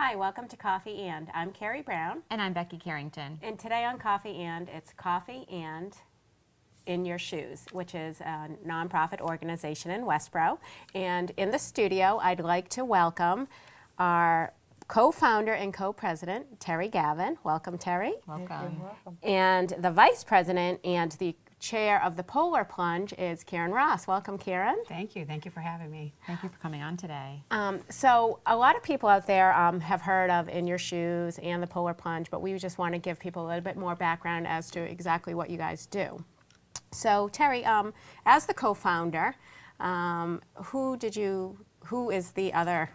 Hi, welcome to Coffee and. I'm Carrie Brown, And I'm Becky Carrington. and today on Coffee and, it's Coffee and In Your Shoes, which is a nonprofit organization in Westboro. And in the studio, I'd like to welcome our co-founder and co-president, Terry Gavin. Welcome, Terry. Welcome. And the vice president and the chair of the Polar Plunge is Karen Ross. Welcome, Karen. Thank you. Thank you for having me. Thank you for coming on today. So a lot of people out there have heard of In Your Shoes and the Polar Plunge, but we just want to give people a little bit more background as to exactly what you guys do. So Terry, as the co-founder, who is the other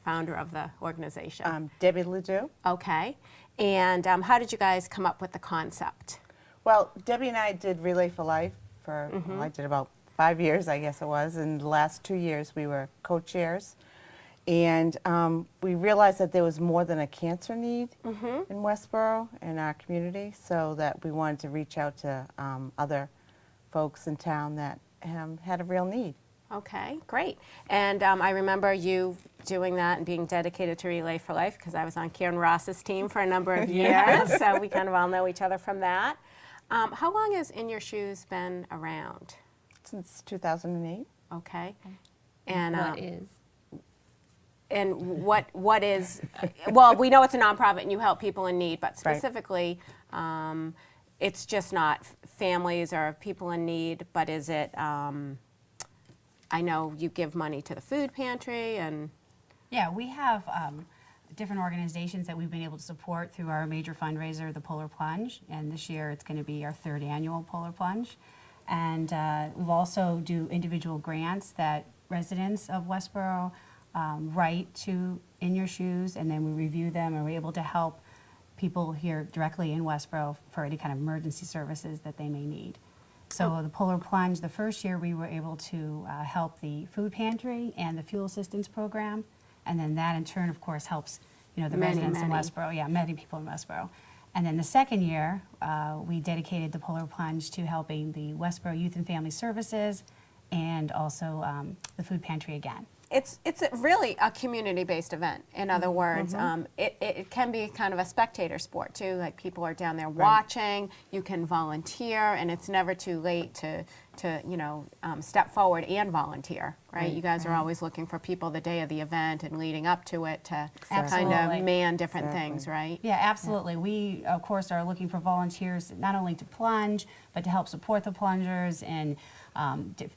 founder of the organization? Debbie Ledoux. Okay. And how did you guys come up with the concept? Well, Debbie and I did Relay for Life for, well, I did about 5 years, I guess it was. In the last 2 years, we were co-chairs. And we realized that there was more than a cancer need in Westboro, in our community, so that we wanted to reach out to other folks in town that had a real need. Okay, great. And I remember you doing that and being dedicated to Relay for Life because I was on Karen Ross's team for a number of years, so we kind of all know each other from that. How long has In Your Shoes been around? Since 2008. Okay. And What is? and what is, well, we know it's a nonprofit and you help people in need, but specifically, it's just not families or people in need, but is it, I know you give money to the food pantry and... Yeah, we have different organizations that we've been able to support through our major fundraiser, the Polar Plunge, and this year it's going to be our 3rd annual Polar Plunge. And we've also do individual grants that residents of Westboro write to In Your Shoes, and then we review them and we're able to help people here directly in Westboro for any kind of emergency services that they may need. So the Polar Plunge, the first year we were able to help the food pantry and the fuel assistance program, and then that in turn, of course, helps the residents in Westboro. Yeah, many people in Westboro. And then the second year, we dedicated the Polar Plunge to helping the Westboro Youth and Family Services and also the food pantry again. It's really a community-based event. In other words, it can be kind of a spectator sport too. Like people are down there watching. You can volunteer, and it's never too late to step forward and volunteer. Right? You guys are always looking for people the day of the event and leading up to it to kind of man different things, right? Yeah, absolutely. We, of course, are looking for volunteers not only to plunge, but to help support the plungers and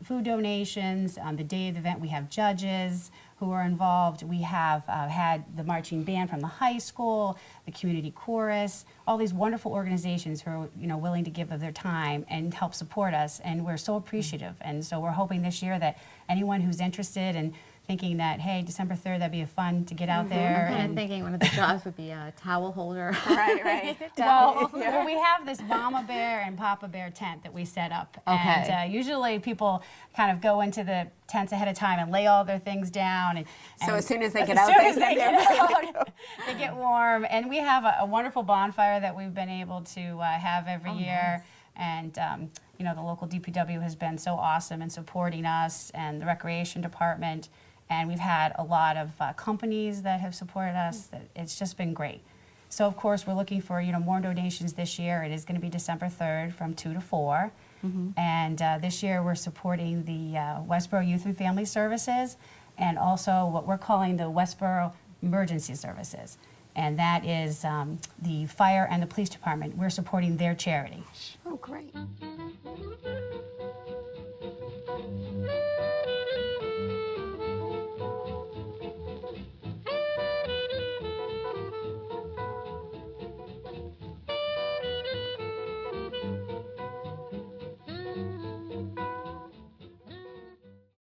food donations. On the day of the event, we have judges who are involved. We have had the marching band from the high school, the community chorus, all these wonderful organizations who are willing to give of their time and help support us, and we're so appreciative. And so we're hoping this year that anyone who's interested and thinking that, hey, December 3rd, that'd be fun to get out there. And thinking one of the jobs would be a towel holder. Right. Well, we have this Mama Bear and Papa Bear tent that we set up. Okay. And usually people kind of go into the tents ahead of time and lay all their things down. And So as soon as they get as out, soon as they get out, they get warm. And we have a wonderful bonfire that we've been able to have every year. And the local DPW has been so awesome in supporting us, and the recreation department. And we've had a lot of companies that have supported us. It's just been great. So of course we're looking for more donations this year. It is going to be December 3rd from 2 to 4. And this year we're supporting the Westboro Youth and Family Services, and also what we're calling the Westboro Emergency Services. And that is the fire and the police department. We're supporting their charity. Oh, great.